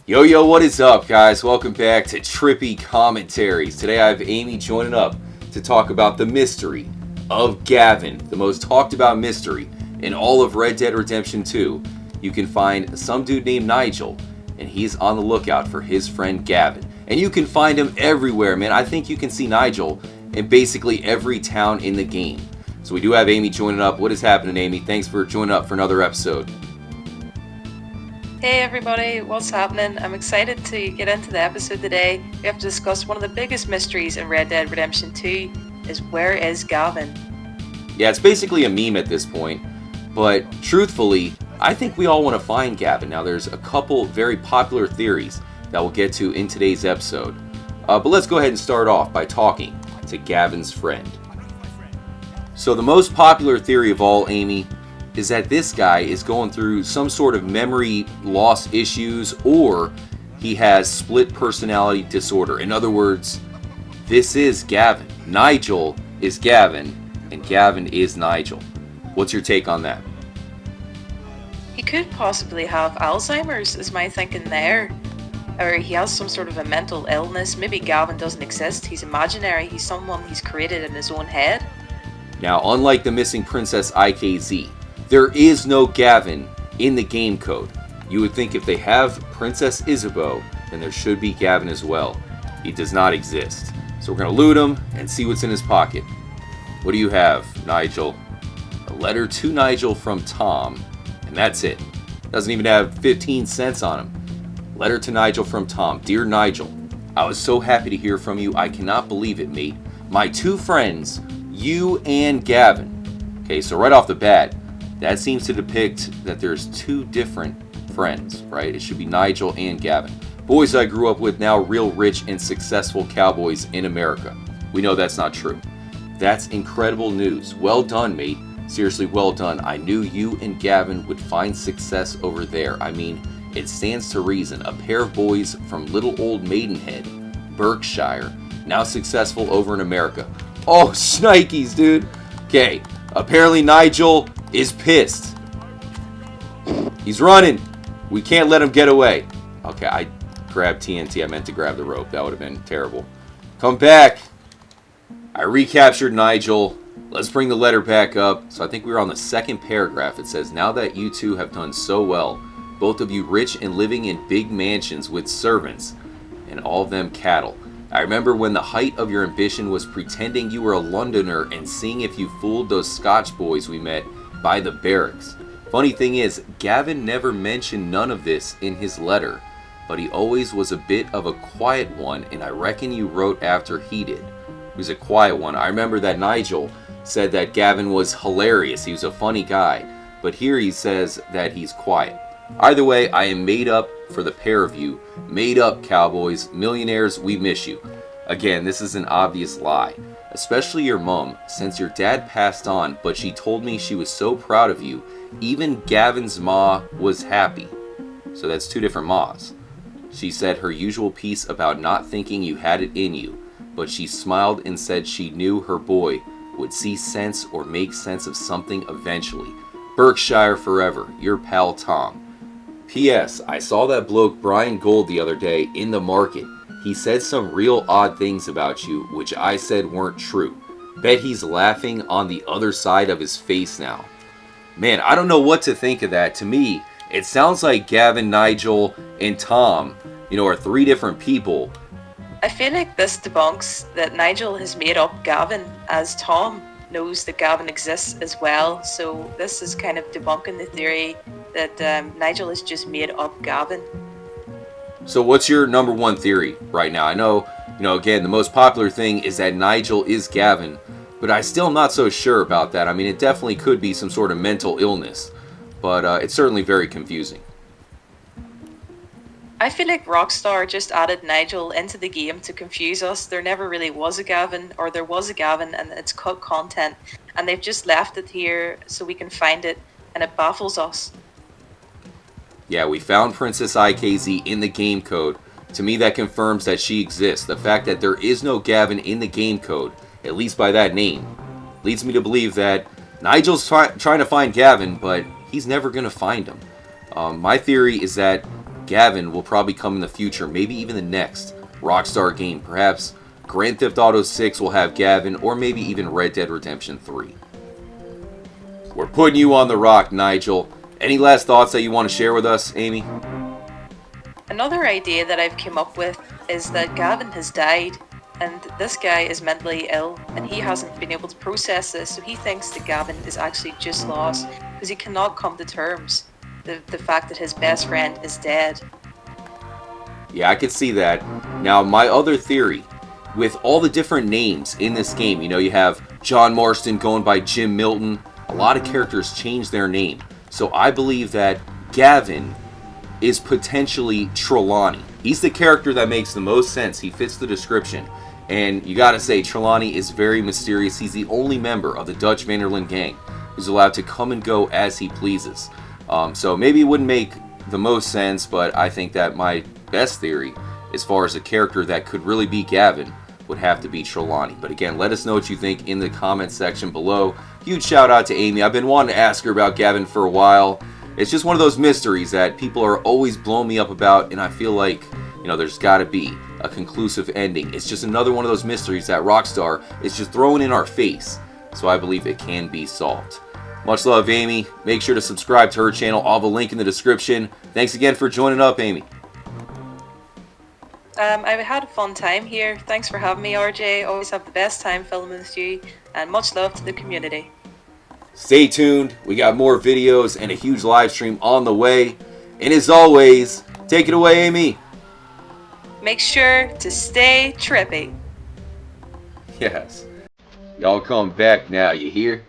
Yo, what is up, guys? Welcome back to Trippy Commentaries. Today I have Amy joining up to talk about the mystery of Gavin, the most talked about mystery in all of Red Dead Redemption 2. You can find some dude named Nigel, and he's on the lookout for his friend Gavin. And you can find him everywhere, man. I think you can see Nigel in basically every town in the game. So we do have Amy joining up. What is happening, Amy? Thanks for joining up for another episode. Hey everybody, what's happening? I'm excited to get into the episode today. We have to discuss one of the biggest mysteries in Red Dead Redemption 2 is where is Gavin? Yeah, it's basically a meme at this point, but truthfully, I think we all want to find Gavin. Now, there's a couple very popular theories that we'll get to in today's episode, but let's go ahead and start off by talking to Gavin's friend. So the most popular theory of all, Amy, is that this guy is going through some sort of memory loss issues, or he has split personality disorder. In other words, this is Gavin. Nigel is Gavin, and Gavin is Nigel. What's your take on that? He could possibly have Alzheimer's, is my thinking there. Or he has some sort of a mental illness. Maybe Gavin doesn't exist. He's imaginary. He's someone he's created in his own head. Now, unlike the missing Princess IKZ, there is no Gavin in the game code. You would think if they have Princess Isabeau, then there should be Gavin as well. He does not exist. So we're going to loot him and see what's in his pocket. What do you have, Nigel? A letter to Nigel from Tom, and that's it. Doesn't even have 15 cents on him. Letter to Nigel from Tom. Dear Nigel, I was so happy to hear from you. I cannot believe it, mate. My two friends, you and Gavin. Okay, so right off the bat, that seems to depict that there's two different friends, right? It should be Nigel and Gavin. Boys I grew up with, now real rich and successful cowboys in America. We know that's not true. That's incredible news. Well done, mate. Seriously, well done. I knew you and Gavin would find success over there. I mean, it stands to reason. A pair of boys from little old Maidenhead, Berkshire, now successful over in America. Oh, shnikes, dude. Okay, apparently Nigel is pissed. He's running. We can't let him get away. Okay, I grabbed TNT. I meant to grab the rope. That would have been terrible. Come back. I recaptured Nigel. Let's bring the letter back up. So I think we were on the second paragraph. It says, now that you two have done so well, both of you rich and living in big mansions with servants, and all of them cattle. I remember when the height of your ambition was pretending you were a Londoner and seeing if you fooled those Scotch boys we met by the barracks. Funny thing is, Gavin never mentioned none of this in his letter, but he always was a bit of a quiet one, and I reckon you wrote after he did. He was a quiet one. I remember that Nigel said that Gavin was hilarious. He was a funny guy, but here he says that he's quiet. Either way, I am made up for the pair of you. Made up, cowboys, millionaires, we miss you. Again, this is an obvious lie. Especially your mom, since your dad passed on, but she told me she was so proud of you. Even Gavin's ma was happy. So that's two different ma's. She said her usual piece about not thinking you had it in you, but she smiled and said she knew her boy would see sense or make sense of something eventually. Berkshire forever, your pal Tom. P.S. I saw that bloke Brian Gold the other day in the market. He said some real odd things about you, which I said weren't true. Bet he's laughing on the other side of his face now. Man, I don't know what to think of that. To me, it sounds like Gavin, Nigel, and Tom, are three different people. I feel like this debunks that Nigel has made up Gavin, as Tom knows that Gavin exists as well. So this is kind of debunking the theory that Nigel has just made up Gavin. So what's your number one theory right now? I know, again, the most popular thing is that Nigel is Gavin, but I still am not so sure about that. I mean, it definitely could be some sort of mental illness, but it's certainly very confusing. I feel like Rockstar just added Nigel into the game to confuse us. There never really was a Gavin, or there was a Gavin and it's cut content, and they've just left it here so we can find it, and it baffles us. Yeah, we found Princess IKZ in the game code. To me, that confirms that she exists. The fact that there is no Gavin in the game code, at least by that name, leads me to believe that Nigel's trying to find Gavin, but he's never going to find him. My theory is that Gavin will probably come in the future, maybe even the next Rockstar game. Perhaps Grand Theft Auto 6 will have Gavin, or maybe even Red Dead Redemption 3. We're putting you on the rock, Nigel. Any last thoughts that you want to share with us, Amy? Another idea that I've come up with is that Gavin has died, and this guy is mentally ill, and he hasn't been able to process this, so he thinks that Gavin is actually just lost, because he cannot come to terms the fact that his best friend is dead. Yeah, I could see that. Now, my other theory, with all the different names in this game, you have John Marston going by Jim Milton. A lot of characters change their name. So I believe that Gavin is potentially Trelawney. He's the character that makes the most sense. He fits the description. And you gotta say, Trelawney is very mysterious. He's the only member of the Dutch Vanderlyn gang who's allowed to come and go as he pleases. So maybe it wouldn't make the most sense, but I think that my best theory, as far as a character that could really be Gavin, would have to be Trelawney. But again, let us know what you think in the comments section below. Huge shout out to Amy. I've been wanting to ask her about Gavin for a while. It's just one of those mysteries that people are always blowing me up about, and I feel like, there's got to be a conclusive ending. It's just another one of those mysteries that Rockstar is just throwing in our face. So I believe it can be solved. Much love, Amy. Make sure to subscribe to her channel. I'll have a link in the description. Thanks again for joining up, Amy. I've had a fun time here. Thanks for having me, RJ. Always have the best time filming with you, and much love to the community. Stay tuned. We got more videos and a huge live stream on the way. And as always, take it away, Amy. Make sure to stay trippy. Yes. Y'all come back now, you hear?